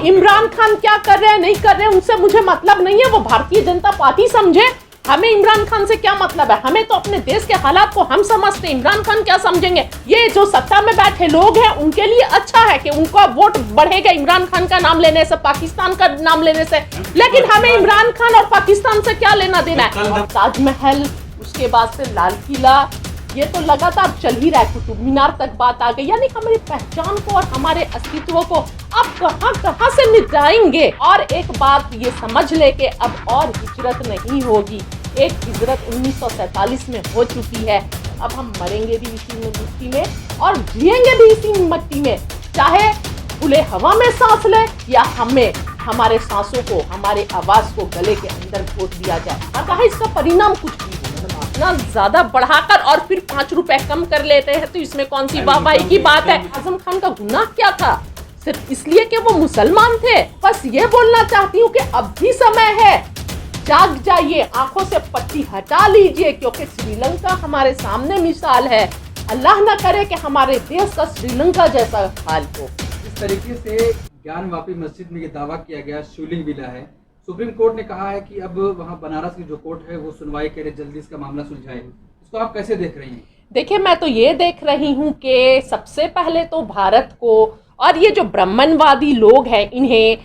इमरान खान क्या कर रहे हैं नहीं कर रहे हैं उनसे मुझे मतलब नहीं है, वो भारतीय जनता पार्टी समझे। हमें इमरान खान से क्या मतलब है, हमें तो अपने देश के हालात को हम समझते हैं, इमरान खान क्या समझेंगे। ये जो सत्ता में बैठे लोग हैं उनके लिए अच्छा है कि उनका वोट बढ़ेगा इमरान खान का नाम लेने से, पाकिस्तान का नाम लेने से, लेकिन हमें इमरान खान और पाकिस्तान से क्या लेना देना है। ताजमहल, उसके बाद से लाल किला, ये तो लगातार चल ही रहा है, कुतुब मीनार तक बात आ गई, यानी हमारी पहचान को और हमारे अस्तित्व को अब कहां से मिटाएंगे। और एक बात ये समझ ले कि अब और हिजरत नहीं होगी, एक हिजरत 1947 में हो चुकी है, अब हम मरेंगे भी इसी मिट्टी में और जिएंगे भी इसी मिट्टी में, चाहे खुले हवा में सांस ले या हमें हमारे सांसों को, हमारे आवाज को गले के अंदर घोट दिया जाए। अगर इसका परिणाम कुछ भी इतना ज्यादा बढ़ाकर और फिर 5 रुपए कम कर लेते हैं तो इसमें कौन सी वाहवाही की बात है। आजम खान का गुनाह क्या था, सिर्फ इसलिए कि वो मुसलमान थे। बस ये बोलना चाहती हूँ कि अब भी समय है, जाग जाइए, आंखों से पट्टी हटा लीजिए, क्योंकि श्रीलंका हमारे सामने मिसाल है। अल्लाह न करे कि हमारे देश का श्रीलंका जैसा हाल हो। इस तरीके से ज्ञानवापी मस्जिद में ये दावा किया गया, शिवलिंग मिला है। सुप्रीम कोर्ट ने कहा है कि अब वहाँ बनारस की जो कोर्ट है वो सुनवाई करे, जल्दी इसका मामला सुलझाए। इसको आप कैसे देख रही हैं? देखिए, मैं तो ये देख रही हूँ कि सबसे पहले तो भारत को और ये जो ब्राह्मणवादी लोग हैं इन्हें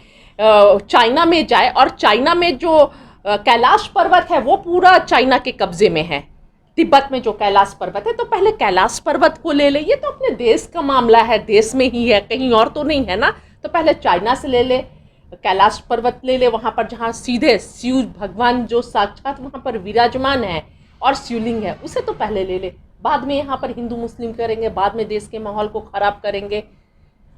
चाइना में जाए, और चाइना में जो कैलाश पर्वत है वो पूरा चाइना के कब्जे में है। तिब्बत में जो कैलाश पर्वत है, तो पहले कैलाश पर्वत को ले ले, ये तो अपने देश का मामला है, देश में ही है, कहीं और तो नहीं है ना। तो पहले चाइना से ले ले, कैलाश पर्वत ले ले, वहाँ पर जहाँ सीधे शिव भगवान जो साक्षात वहाँ पर विराजमान है और शिवलिंग है, उसे तो पहले ले ले। बाद में यहाँ पर हिंदू मुस्लिम करेंगे, बाद में देश के माहौल को ख़राब करेंगे।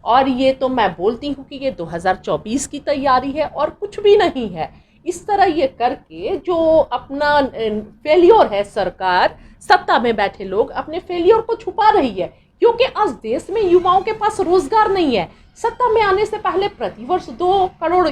और ये तो मैं बोलती हूँ कि ये 2024 की तैयारी है और कुछ भी नहीं है। इस तरह ये करके जो अपना फेलियर है, सरकार, सत्ता में बैठे लोग अपने फेलियर को छुपा रही है, क्योंकि आज देश में युवाओं के पास रोजगार नहीं है। सत्ता में आने से पहले प्रतिवर्ष 2 करोड़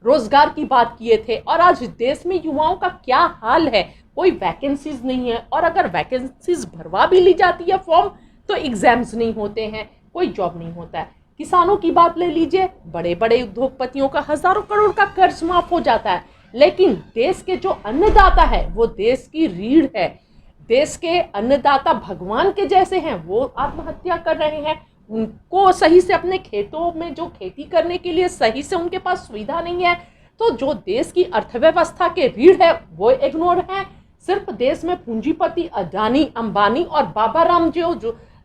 रोजगार की बात किए थे, और आज देश में युवाओं का क्या हाल है, कोई वैकेंसीज नहीं है, और अगर वैकेंसीज भरवा भी ली जाती है फॉर्म तो एग्जाम्स नहीं होते हैं, कोई जॉब नहीं होता है। किसानों की बात ले लीजिए, बड़े बड़े उद्योगपतियों का हजारों करोड़ का कर्ज माफ हो जाता है, लेकिन देश के जो अन्नदाता है वो देश की रीढ़ है, देश के अन्नदाता भगवान के जैसे हैं, वो आत्महत्या कर रहे हैं। उनको सही से अपने खेतों में जो खेती करने के लिए सही से उनके पास सुविधा नहीं है, तो जो देश की अर्थव्यवस्था के रीढ़ है वो इग्नोर है। सिर्फ देश में पूंजीपति अडानी, अंबानी और बाबा राम जो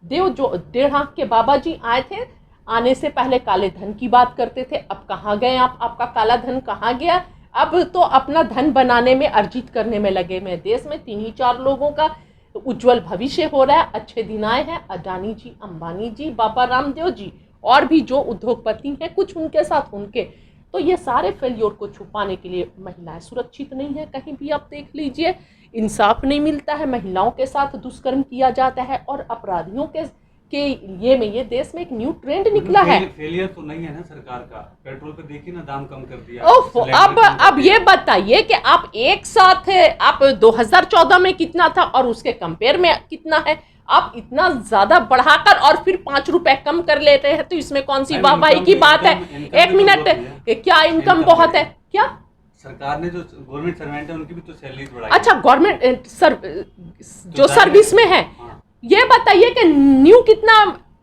1.5 आंख के बाबा जी आए थे, आने से पहले काले धन की बात करते थे, अब कहाँ गए आप, आपका काला धन कहाँ गया? अब तो अपना धन बनाने में, अर्जित करने में लगे में। देश में 3 ही 4 लोगों का उज्जवल भविष्य हो रहा है, अच्छे दिन आए हैं, अडानी जी, अंबानी जी, बाबा रामदेव जी, और भी जो उद्योगपति हैं कुछ उनके साथ उनके। तो ये सारे फेलियर को छुपाने के लिए महिलाएं सुरक्षित नहीं है, कहीं भी आप देख लीजिए, इंसाफ नहीं मिलता है, महिलाओं के साथ दुष्कर्म किया जाता है, और अपराधियों के ये देश में एक न्यू ट्रेंड निकला है। फेलियर तो नहीं है ना सरकार का, पेट्रोल पे देखिए ना, दाम कम कर दिया। अब ये बताइए कि आप एक साथ आप 2014 में कितना था और उसके कंपेयर में कितना है, आप इतना ज्यादा बढ़ाकर और फिर 5 रुपए कम कर लेते हैं, तो इसमें कौन सी वाहवाही की बात है? 1 मिनट, क्या इनकम बहुत है क्या? सरकार ने जो गवर्नमेंट सर्वेंट है उनकी भी तो सैलरी बढ़ाई। अच्छा, गवर्नमेंट जो सर्विस में है, ये बताइए कि न्यू कितना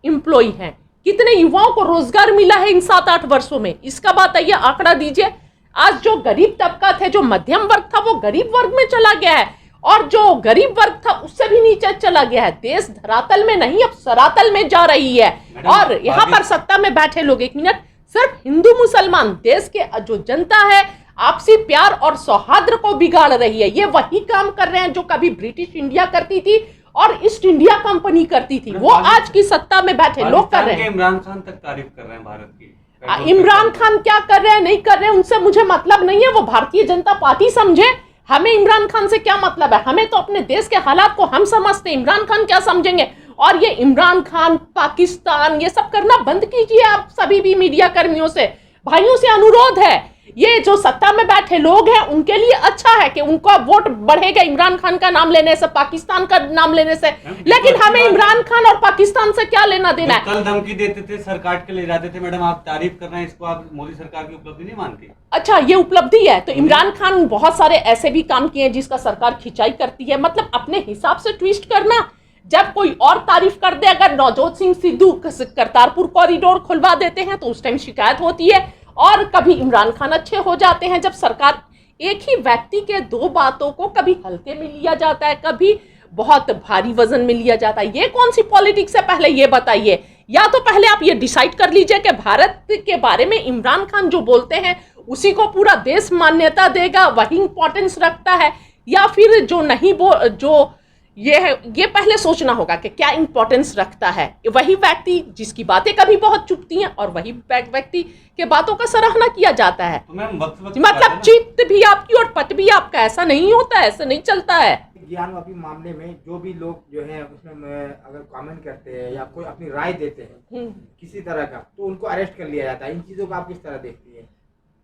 एम्प्लॉय है, कितने युवाओं को रोजगार मिला है इन 7-8 वर्षों में, इसका बताइए, आंकड़ा दीजिए। आज जो गरीब तबका था, जो मध्यम वर्ग था, वो गरीब वर्ग में चला गया है, और जो गरीब वर्ग था उससे भी नीचे चला गया है। देश धरातल में नहीं, अब सरातल में जा रही है। और यहाँ पर सत्ता में बैठे लोग, 1 मिनट, सिर्फ हिंदू मुसलमान, देश के जो जनता है, आपसी प्यार और सौहार्द को बिगाड़ रही है। ये वही काम कर रहे हैं जो कभी ब्रिटिश इंडिया करती थी और ईस्ट इंडिया कंपनी करती थी, वो आज की सत्ता में बैठे लोग कर रहे हैं। इमरान खान तक तारीफ कर रहे हैं भारत की। इमरान खान क्या कर रहे हैं नहीं कर रहे हैं उनसे मुझे मतलब नहीं है, वो भारतीय जनता पार्टी समझे। हमें इमरान खान से क्या मतलब है, हमें तो अपने देश के हालात को हम समझते हैं, इमरान खान क्या समझेंगे। और ये इमरान खान, पाकिस्तान, ये सब करना बंद कीजिए आप सभी भी मीडिया कर्मियों से, भाइयों से अनुरोध है। ये जो सत्ता में बैठे लोग हैं उनके लिए अच्छा है कि उनका वोट बढ़ेगा इमरान खान का नाम लेने से, पाकिस्तान का नाम लेने से, लेकिन हमें इमरान खान और पाकिस्तान से क्या लेना देना है। कल धमकी देते थे, सरकार के ले जाते थे, मैडम आप तारीफ कर रहे हैं, इसको आप मोदी सरकार की उपलब्धि नहीं मानती? अच्छा, ये उपलब्धि है तो इमरान खान बहुत सारे ऐसे भी काम किए हैं जिसका सरकार खिंचाई करती है, मतलब अपने हिसाब से ट्विस्ट करना। जब कोई और तारीफ कर दे, अगर नवजोत सिंह सिद्धू करतारपुर कॉरिडोर खुलवा देते हैं तो उस टाइम शिकायत होती है, और कभी इमरान खान अच्छे हो जाते हैं। जब सरकार एक ही व्यक्ति के दो बातों को कभी हल्के में लिया जाता है, कभी बहुत भारी वजन में लिया जाता है, ये कौन सी पॉलिटिक्स है पहले ये बताइए। या तो पहले आप ये डिसाइड कर लीजिए कि भारत के बारे में इमरान खान जो बोलते हैं उसी को पूरा देश मान्यता देगा, वही इंपॉर्टेंस रखता है, या फिर जो नहीं जो ये है, ये पहले सोचना होगा कि क्या इंपॉर्टेंस रखता है वही व्यक्ति जिसकी बातें कभी बहुत चुभती हैं और वही व्यक्ति के बातों का सराहना किया जाता है। तो मैम मतलब चित्त भी आपकी और पट भी आपका, ऐसा नहीं होता है, ऐसा नहीं चलता है। ज्ञानवापी मामले में जो भी लोग जो है उसमें अगर कमेंट करते हैं या कोई अपनी राय देते हैं किसी तरह का, तो उनको अरेस्ट कर लिया जाता है। इन चीजों को आप किस तरह देखती है?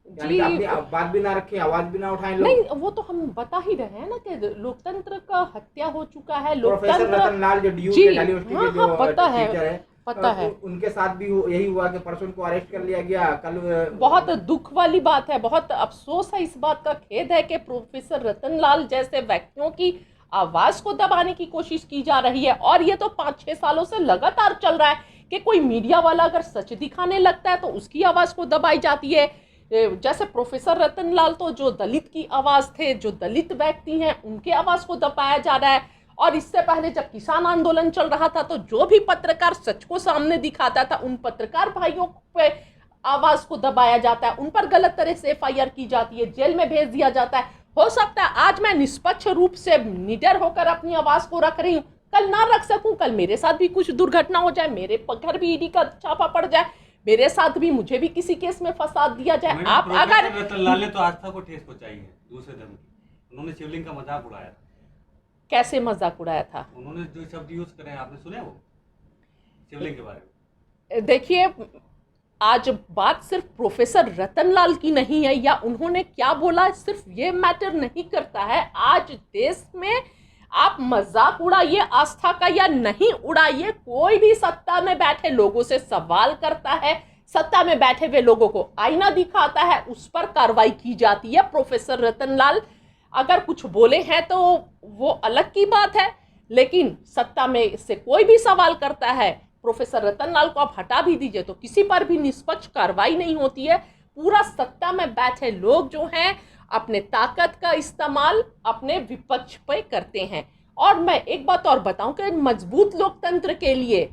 यानी कि अपनी बात भी ना रखें, आवाज भी ना उठाएं लोग। नहीं, वो तो हम बता ही रहे हैं ना कि लोकतंत्र का हत्या हो चुका है। प्रोफेसर रतन लाल जो ड्यू के यूनिवर्सिटी के जो पता है, टीचर है, पता है, उनके साथ भी यही हुआ कि परसों को अरेस्ट कर लिया गया। कल बहुत दुख वाली बात है, बहुत अफसोस है, इस बात का खेद है कि प्रोफेसर रतन लाल जैसे व्यक्तियों की आवाज को दबाने की कोशिश की जा रही है। और ये तो 5-6 सालों से लगातार चल रहा है कि कोई मीडिया वाला अगर सच दिखाने लगता है तो उसकी आवाज को दबाई जाती है। जैसे प्रोफेसर रतन लाल तो जो दलित की आवाज थे, जो दलित व्यक्ति हैं, उनके आवाज को दबाया जा रहा है। और इससे पहले जब किसान आंदोलन चल रहा था तो जो भी पत्रकार सच को सामने दिखाता था उन पत्रकार भाइयों पे आवाज को दबाया जाता है, उन पर गलत तरह से FIR की जाती है, जेल में भेज दिया जाता है। हो सकता है आज मैं निष्पक्ष रूप से निडर होकर अपनी आवाज को रख रही हूँ, कल ना रख सकूं, कल मेरे साथ भी कुछ दुर्घटना हो जाए, मेरे घर भी ED का छापा पड़ जाए, मेरे साथ भी मुझे भी किसी केस में फंसा दिया जाए। आप अगर रतन लाल ने तो आस्था को ठेस पहुंचाई है दूसरे धर्म की, उन्होंने शिवलिंग का मजाक उड़ाया। कैसे मजाक उड़ाया था? उन्होंने जो शब्द यूज करे हैं आपने सुने वो शिवलिंग के बारे में? देखिए, आज बात सिर्फ प्रोफेसर रतन लाल की नहीं है या उन्होंने क्या बोला, सिर्फ ये मैटर नहीं करता है। आज देश में आप मजाक उड़ाइए आस्था का या नहीं उड़ाइए, कोई भी सत्ता में बैठे लोगों से सवाल करता है, सत्ता में बैठे हुए लोगों को आईना दिखाता है, उस पर कार्रवाई की जाती है। प्रोफेसर रतन लाल अगर कुछ बोले हैं तो वो अलग की बात है, लेकिन सत्ता में से कोई भी सवाल करता है, प्रोफेसर रतन लाल को आप हटा भी दीजिए तो किसी पर भी निष्पक्ष कार्रवाई नहीं होती है। पूरा सत्ता में बैठे लोग जो हैं अपने ताकत का इस्तेमाल अपने विपक्ष पे करते हैं। और मैं एक बात और बताऊं कि मजबूत लोकतंत्र के लिए,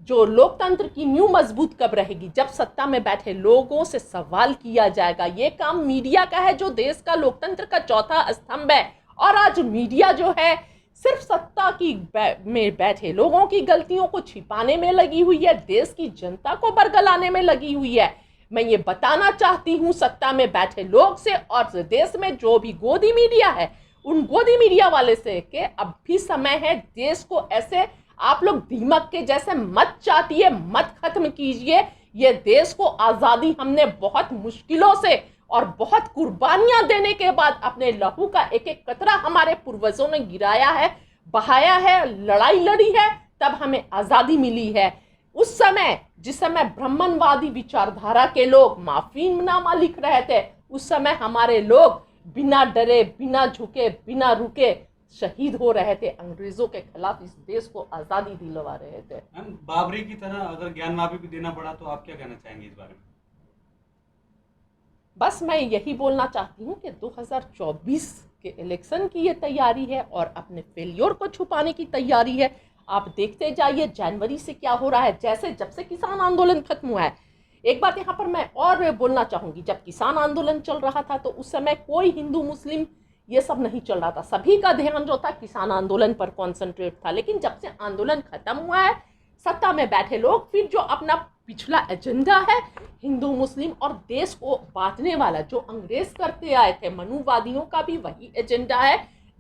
जो लोकतंत्र की नींव मजबूत कब रहेगी, जब सत्ता में बैठे लोगों से सवाल किया जाएगा। ये काम मीडिया का है जो देश का लोकतंत्र का चौथा स्तंभ है। और आज मीडिया जो है सिर्फ सत्ता में बैठे लोगों की गलतियों को छिपाने में लगी हुई है, देश की जनता को बरगलाने में लगी हुई है। मैं ये बताना चाहती हूँ सत्ता में बैठे लोग से और देश में जो भी गोदी मीडिया है उन गोदी मीडिया वाले से कि अब भी समय है, देश को ऐसे आप लोग दीमक के जैसे मत चाटिए, मत खत्म कीजिए। ये देश को आज़ादी हमने बहुत मुश्किलों से और बहुत कुर्बानियां देने के बाद अपने लहू का एक एक कतरा हमारे पूर्वजों ने गिराया है, बहाया है, लड़ाई लड़ी है, तब हमें आज़ादी मिली है। उस समय जिस समय ब्राह्मणवादी विचारधारा के लोग माफीनामा लिख रहे थे, उस समय हमारे लोग बिना डरे, बिना झुके, बिना रुके शहीद हो रहे थे, अंग्रेजों के खिलाफ इस देश को आज़ादी दिलवा रहे थे। बाबरी की तरह अगर ज्ञानवापी भी देना पड़ा तो आप क्या कहना चाहेंगे इस बारे में? बस मैं यही बोलना चाहती हूँ कि 2024 के इलेक्शन की ये तैयारी है और अपने फेलियर को छुपाने की तैयारी है। आप देखते जाइए जनवरी से क्या हो रहा है, जैसे जब से किसान आंदोलन खत्म हुआ है। एक बात यहाँ पर मैं और बोलना चाहूँगी, जब किसान आंदोलन चल रहा था तो उस समय कोई हिंदू मुस्लिम ये सब नहीं चल रहा था, सभी का ध्यान जो था किसान आंदोलन पर कॉन्सेंट्रेट था। लेकिन जब से आंदोलन खत्म हुआ है, सत्ता में बैठे लोग फिर जो अपना पिछला एजेंडा है हिंदू मुस्लिम और देश को बांटने वाला जो अंग्रेज करते आए थे, मनुवादियों का भी वही एजेंडा है।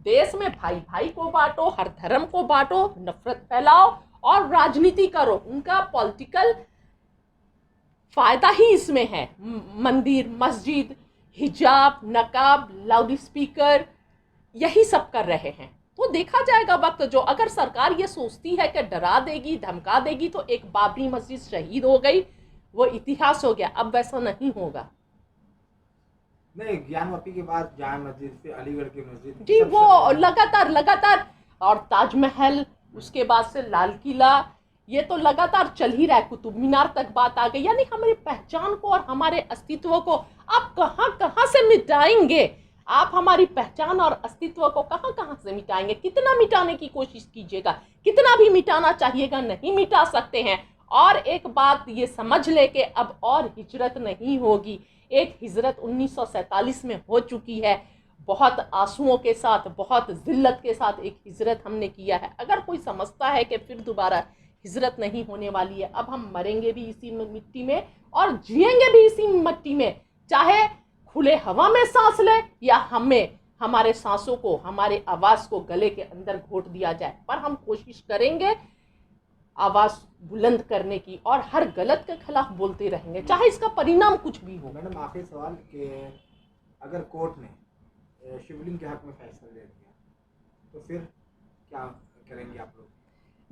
देश में भाई भाई को बांटो, हर धर्म को बांटो, नफरत फैलाओ और राजनीति करो। उनका पॉलिटिकल फायदा ही इसमें है। मंदिर, मस्जिद, हिजाब, नकाब, लाउड स्पीकर, यही सब कर रहे हैं। तो देखा जाएगा वक्त जो, अगर सरकार ये सोचती है कि डरा देगी, धमका देगी, तो एक बाबरी मस्जिद शहीद हो गई, वो इतिहास हो गया। अब वैसा नहीं होगा। नहीं, ज्ञानवापी के बाद जामा मस्जिद, फिर अलीगढ़ की मस्जिद जी, सब वो सब- लगातार और ताजमहल, उसके बाद से लाल किला, ये तो लगातार चल ही रहा है। कुतुब मीनार तक बात आ गई। यानी हमारी पहचान को और हमारे अस्तित्व को आप कहाँ कहाँ से मिटाएंगे? आप हमारी पहचान और अस्तित्व को कहाँ कहाँ से मिटाएंगे? कितना मिटाने की कोशिश कीजिएगा, कितना भी मिटाना चाहिएगा, नहीं मिटा सकते हैं। और एक बात ये समझ ले कि अब और हिजरत नहीं होगी। एक हिजरत 1947 में हो चुकी है। बहुत आंसुओं के साथ, बहुत जिल्लत के साथ एक हिजरत हमने किया है। अगर कोई समझता है कि फिर दोबारा हिजरत नहीं होने वाली है, अब हम मरेंगे भी इसी मिट्टी में और जिएंगे भी इसी मिट्टी में, चाहे खुले हवा में सांस ले या हमें हमारे सांसों को, हमारे आवाज़ को गले के अंदर घोट दिया जाए, पर हम कोशिश करेंगे आवाज़ बुलंद करने की और हर गलत के खिलाफ बोलते रहेंगे, चाहे इसका परिणाम कुछ भी हो। मैडम, आखिरी सवाल कि अगर कोर्ट ने शिवलिंग के हक में फैसला दे दिया तो फिर क्या करेंगे आप लोग?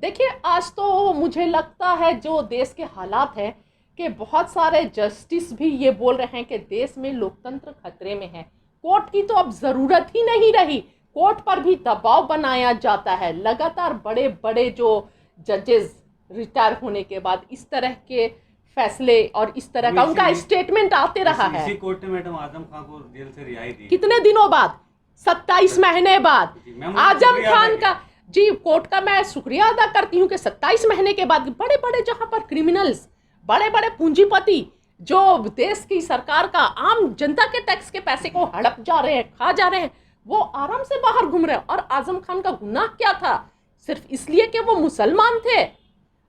देखिए, आज तो मुझे लगता है जो देश के हालात हैं कि बहुत सारे जस्टिस भी ये बोल रहे हैं कि देश में लोकतंत्र खतरे में है। कोर्ट की तो अब ज़रूरत ही नहीं रही। कोर्ट पर भी दबाव बनाया जाता है। लगातार बड़े बड़े जो जजेस रिटायर होने के बाद इस तरह के फैसले और इस तरह का उनका स्टेटमेंट आते रहा है। इसी कोर्ट ने मैडम आजम खान को जेल से रिहाई दी। कितने दिनों बाद? 27 महीने बाद। आजम खान का, जी, कोर्ट का मैं शुक्रिया अदा करती हूँ कि 27 महीने के बाद बड़े बड़े जहाँ पर क्रिमिनल्स, बड़े बड़े पूंजीपति जो देश की सरकार का, आम जनता के टैक्स के पैसे को हड़प जा रहे हैं, खा जा रहे हैं, वो आराम से बाहर घूम रहे हैं। और आजम खान का गुनाह क्या था? सिर्फ इसलिए कि वो मुसलमान थे।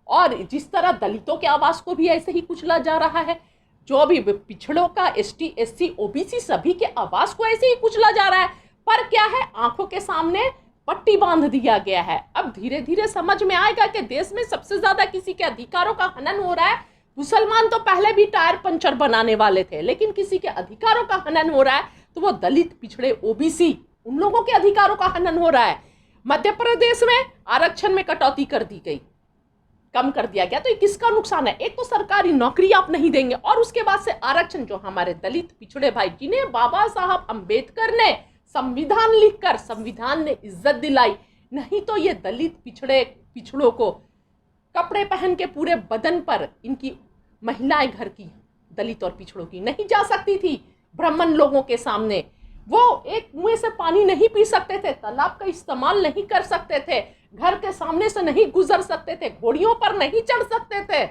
और जिस तरह दलितों के आवाज़ को भी ऐसे ही कुचला जा रहा है, जो भी पिछड़ों का, ST SC OBC सभी के आवाज़ को ऐसे ही कुचला जा रहा है। पर क्या है, आंखों के सामने पट्टी बांध दिया गया है। अब धीरे धीरे समझ में आएगा कि देश में सबसे ज्यादा किसी के अधिकारों का हनन हो रहा है। मुसलमान तो पहले भी टायर पंचर बनाने वाले थे, लेकिन किसी के अधिकारों का हनन हो रहा है तो वो दलित, पिछड़े, OBC, उन लोगों के अधिकारों का हनन हो रहा है। मध्य प्रदेश में आरक्षण में कटौती कर दी गई, कम कर दिया गया। तो ये किसका नुकसान है? एक तो सरकारी नौकरी आप नहीं देंगे और उसके बाद से आरक्षण, जो हमारे दलित, पिछड़े भाई, जिन्हें बाबा साहब अंबेडकर ने संविधान लिखकर, संविधान ने इज्जत दिलाई, नहीं तो ये दलित, पिछड़ों को कपड़े पहन के पूरे बदन पर, इनकी महिलाएं घर की, दलित और पिछड़ों की, नहीं जा सकती थी ब्राह्मण लोगों के सामने। वो एक मुंह से पानी नहीं पी सकते थे, तालाब का इस्तेमाल नहीं कर सकते थे, घर के सामने से नहीं गुजर सकते थे, घोड़ियों पर नहीं चढ़ सकते थे।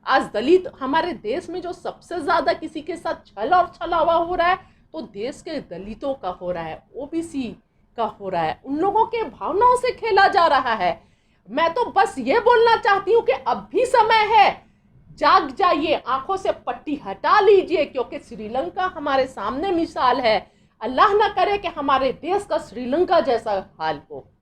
आज दलित हमारे देश में जो सबसे ज्यादा किसी के साथ छल और छलावा हो रहा है, तो देश के दलितों का हो रहा है, OBC का हो रहा है। उन लोगों के भावनाओं से खेला जा रहा है। मैं तो बस ये बोलना चाहती हूँ कि अब भी समय है, जाग जाइए, आंखों से पट्टी हटा लीजिए, क्योंकि श्रीलंका हमारे सामने मिसाल है। अल्लाह ना करे कि हमारे देश का श्रीलंका जैसा हाल हो।